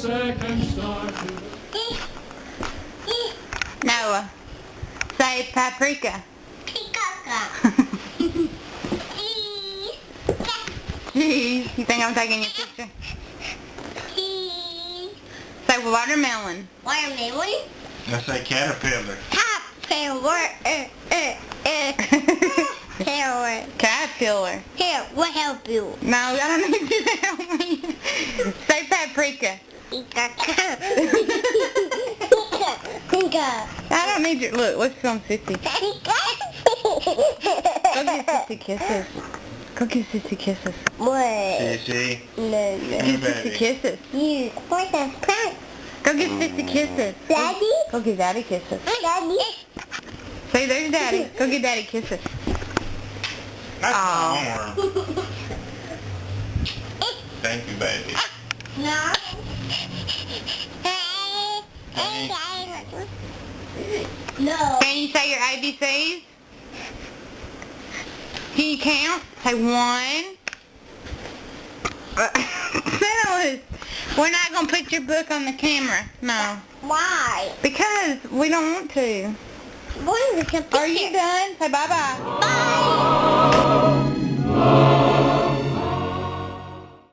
second star. Noah, say paprika. Cheese. You think I'm taking your picture? Say watermelon. Watermelon? I say caterpillar. Caterpillar. Caterpillar. Caterpillar. Here, we'll help you. No, I don't need you to help me. Say paprika. I don't need your... Look, let's film Sissy. Go give Sissy kisses. Go give Sissy kisses. What? Sissy. No. Give Sissy kisses. You. What's that prank? Go give Sissy kisses. Daddy? Go give Daddy kisses. Daddy? Say there's Daddy. Go give Daddy kisses. That's Aw. my arm. Thank you, baby. No. No. Can you say your ABCs? Can you count? Say 1. We're not going to put your book on the camera. No. Why? Because we don't want to. What is it? Are you done? Say bye-bye. Bye.